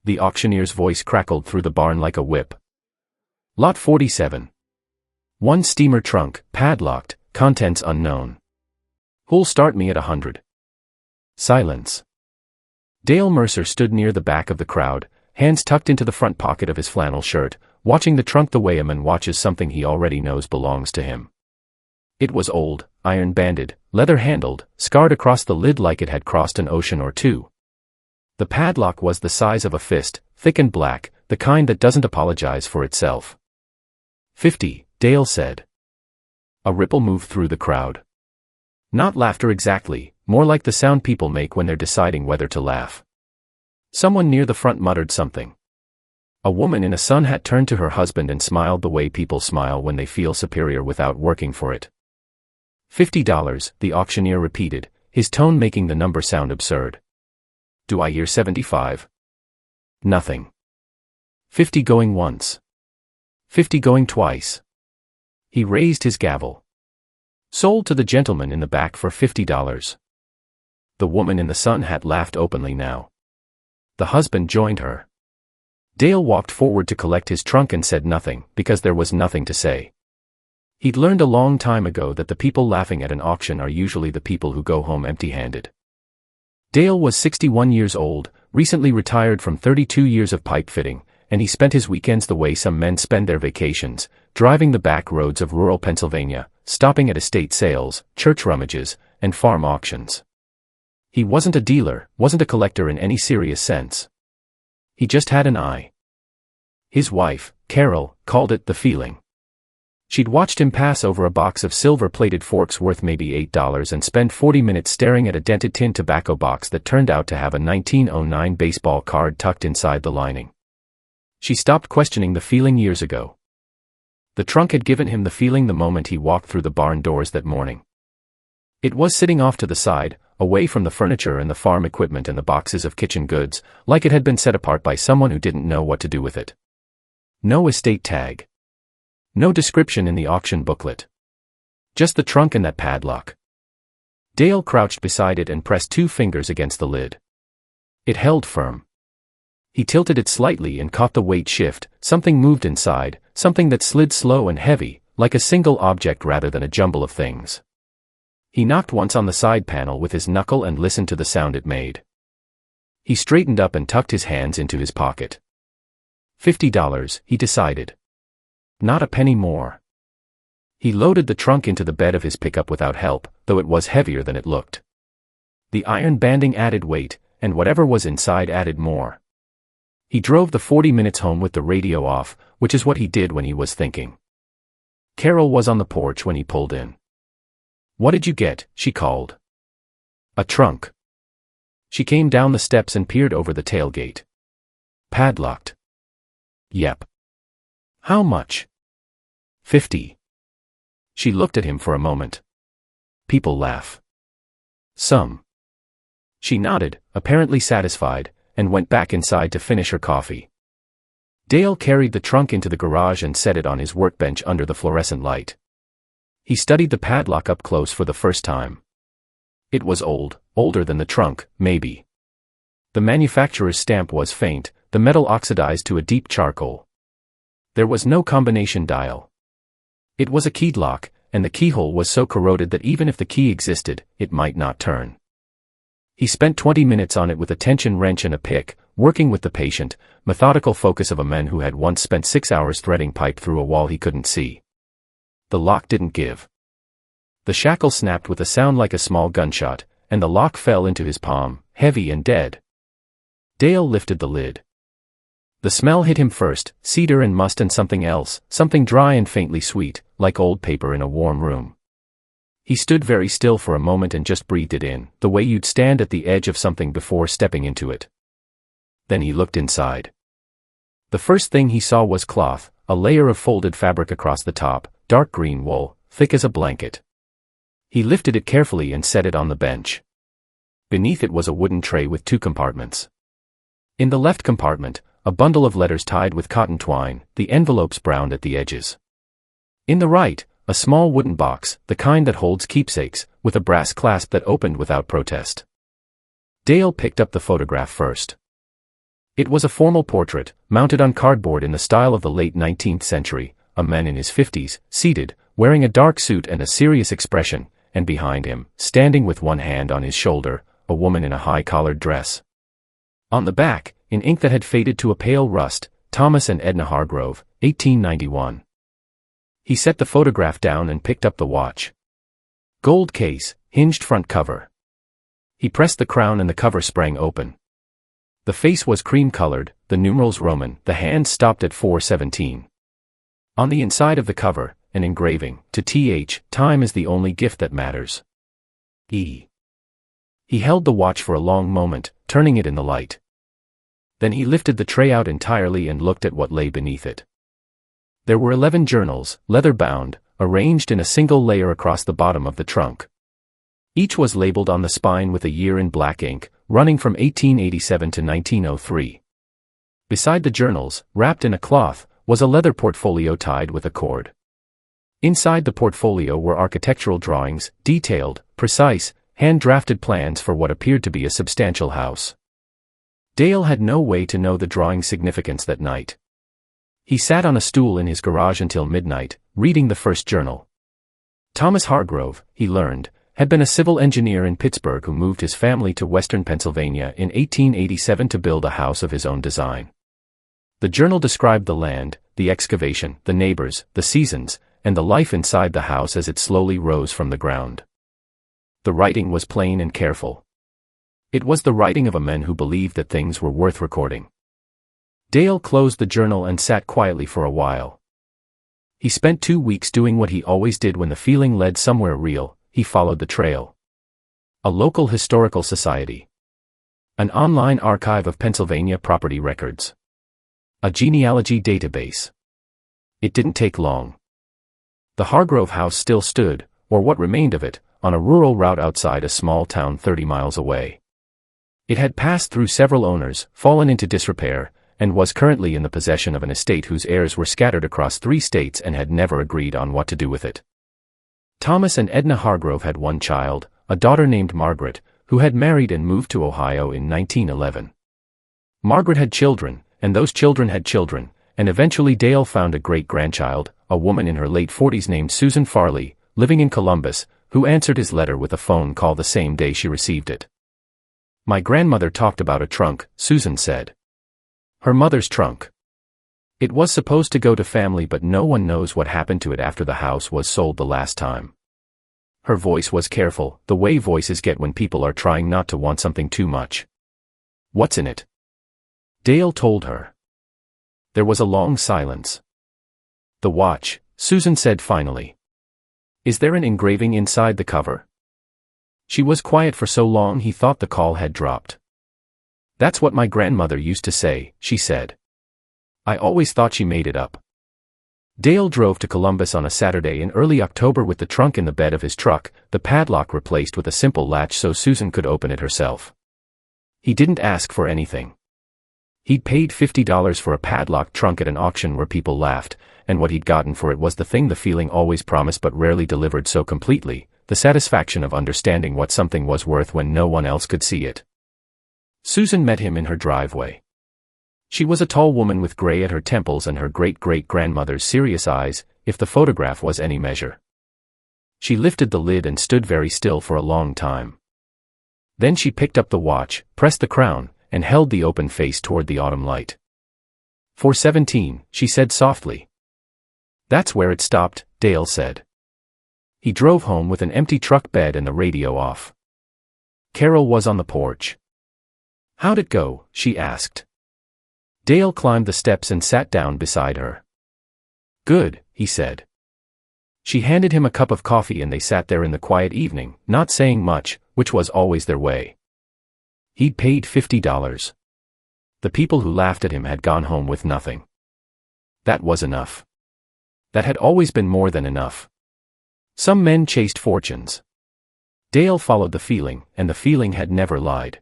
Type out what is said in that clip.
The auctioneer's voice crackled through the barn like a whip. Lot 47. One steamer trunk, padlocked, contents unknown. Who'll start me at 100? Silence. Dale Mercer stood near the back of the crowd, hands tucked into the front pocket of his flannel shirt, watching the trunk the way a man watches something he already knows belongs to him. It was old, iron-banded, leather-handled, scarred across the lid like it had crossed an ocean or two. The padlock was the size of a fist, thick and black, the kind that doesn't apologize for itself. 50, Dale said. A ripple moved through the crowd. Not laughter exactly, more like the sound people make when they're deciding whether to laugh. Someone near the front muttered something. A woman in a sun hat turned to her husband and smiled the way people smile when they feel superior without working for it. $50, the auctioneer repeated, his tone making the number sound absurd. Do I hear 75? Nothing. 50 going once. 50 going twice. He raised his gavel. Sold to the gentleman in the back for $50. The woman in the sun hat laughed openly now. The husband joined her. Dale walked forward to collect his trunk and said nothing, because there was nothing to say. He'd learned a long time ago that the people laughing at an auction are usually the people who go home empty-handed. Dale was 61 years old, recently retired from 32 years of pipe fitting, and he spent his weekends the way some men spend their vacations, driving the back roads of rural Pennsylvania, stopping at estate sales, church rummages, and farm auctions. He wasn't a dealer, wasn't a collector in any serious sense. He just had an eye. His wife, Carol, called it the feeling. She'd watched him pass over a box of silver-plated forks worth maybe $8 and spend 40 minutes staring at a dented tin tobacco box that turned out to have a 1909 baseball card tucked inside the lining. She stopped questioning the feeling years ago. The trunk had given him the feeling the moment he walked through the barn doors that morning. It was sitting off to the side, away from the furniture and the farm equipment and the boxes of kitchen goods, like it had been set apart by someone who didn't know what to do with it. No estate tag. No description in the auction booklet. Just the trunk and that padlock. Dale crouched beside it and pressed 2 fingers against the lid. It held firm. He tilted it slightly and caught the weight shift. Something moved inside, something that slid slow and heavy, like a single object rather than a jumble of things. He knocked once on the side panel with his knuckle and listened to the sound it made. He straightened up and tucked his hands into his pocket. $50, he decided. Not a penny more. He loaded the trunk into the bed of his pickup without help, though it was heavier than it looked. The iron banding added weight, and whatever was inside added more. He drove the 40 minutes home with the radio off, which is what he did when he was thinking. Carol was on the porch when he pulled in. "What did you get?" she called. "A trunk." She came down the steps and peered over the tailgate. "Padlocked." "Yep." "How much?" $50. She looked at him for a moment. "People laugh." "Some." She nodded, apparently satisfied, and went back inside to finish her coffee. Dale carried the trunk into the garage and set it on his workbench under the fluorescent light. He studied the padlock up close for the first time. It was old, older than the trunk, maybe. The manufacturer's stamp was faint, the metal oxidized to a deep charcoal. There was no combination dial. It was a keyed lock, and the keyhole was so corroded that even if the key existed, it might not turn. He spent 20 minutes on it with a tension wrench and a pick, working with the patient, methodical focus of a man who had once spent 6 hours threading pipe through a wall he couldn't see. The lock didn't give. The shackle snapped with a sound like a small gunshot, and the lock fell into his palm, heavy and dead. Dale lifted the lid. The smell hit him first, cedar and must and something else, something dry and faintly sweet, like old paper in a warm room. He stood very still for a moment and just breathed it in, the way you'd stand at the edge of something before stepping into it. Then he looked inside. The first thing he saw was cloth, a layer of folded fabric across the top, dark green wool, thick as a blanket. He lifted it carefully and set it on the bench. Beneath it was a wooden tray with 2 compartments. In the left compartment, a bundle of letters tied with cotton twine, the envelopes browned at the edges. In the right, a small wooden box, the kind that holds keepsakes, with a brass clasp that opened without protest. Dale picked up the photograph first. It was a formal portrait, mounted on cardboard in the style of the late 19th century, a man in his 50s, seated, wearing a dark suit and a serious expression, and behind him, standing with one hand on his shoulder, a woman in a high-collared dress. On the back, in ink that had faded to a pale rust, Thomas and Edna Hargrove, 1891. He set the photograph down and picked up the watch. Gold case, hinged front cover. He pressed the crown and the cover sprang open. The face was cream-colored, the numerals Roman, the hands stopped at 417. On the inside of the cover, an engraving, to th, time is the only gift that matters. E. He held the watch for a long moment, turning it in the light. Then he lifted the tray out entirely and looked at what lay beneath it. There were 11 journals, leather-bound, arranged in a single layer across the bottom of the trunk. Each was labeled on the spine with a year in black ink, running from 1887 to 1903. Beside the journals, wrapped in a cloth, was a leather portfolio tied with a cord. Inside the portfolio were architectural drawings, detailed, precise, hand-drafted plans for what appeared to be a substantial house. Dale had no way to know the drawing's significance that night. He sat on a stool in his garage until midnight, reading the first journal. Thomas Hargrove, he learned, had been a civil engineer in Pittsburgh who moved his family to western Pennsylvania in 1887 to build a house of his own design. The journal described the land, the excavation, the neighbors, the seasons, and the life inside the house as it slowly rose from the ground. The writing was plain and careful. It was the writing of a man who believed that things were worth recording. Dale closed the journal and sat quietly for a while. He spent 2 weeks doing what he always did when the feeling led somewhere real. He followed the trail. A local historical society. An online archive of Pennsylvania property records. A genealogy database. It didn't take long. The Hargrove house still stood, or what remained of it, on a rural route outside a small town 30 miles away. It had passed through several owners, fallen into disrepair, and was currently in the possession of an estate whose heirs were scattered across 3 states and had never agreed on what to do with it. Thomas and Edna Hargrove had one child, a daughter named Margaret, who had married and moved to Ohio in 1911. Margaret had children, and those children had children, and eventually Dale found a great-grandchild, a woman in her late 40s named Susan Farley, living in Columbus, who answered his letter with a phone call the same day she received it. "My grandmother talked about a trunk," Susan said. "Her mother's trunk. It was supposed to go to family, but no one knows what happened to it after the house was sold the last time." Her voice was careful, the way voices get when people are trying not to want something too much. "What's in it?" Dale told her. There was a long silence. "The watch," Susan said finally. "Is there an engraving inside the cover?" She was quiet for so long he thought the call had dropped. "That's what my grandmother used to say," she said. "I always thought she made it up." Dale drove to Columbus on a Saturday in early October with the trunk in the bed of his truck, the padlock replaced with a simple latch so Susan could open it herself. He didn't ask for anything. He'd paid $50 for a padlocked trunk at an auction where people laughed, and what he'd gotten for it was the thing the feeling always promised but rarely delivered so completely, the satisfaction of understanding what something was worth when no one else could see it. Susan met him in her driveway. She was a tall woman with gray at her temples and her great-great-grandmother's serious eyes, if the photograph was any measure. She lifted the lid and stood very still for a long time. Then she picked up the watch, pressed the crown, and held the open face toward the autumn light. "417, she said softly. "That's where it stopped," Dale said. He drove home with an empty truck bed and the radio off. Carol was on the porch. "How'd it go?" she asked. Dale climbed the steps and sat down beside her. "Good," he said. She handed him a cup of coffee and they sat there in the quiet evening, not saying much, which was always their way. He'd paid $50. The people who laughed at him had gone home with nothing. That was enough. That had always been more than enough. Some men chased fortunes. Dale followed the feeling, and the feeling had never lied.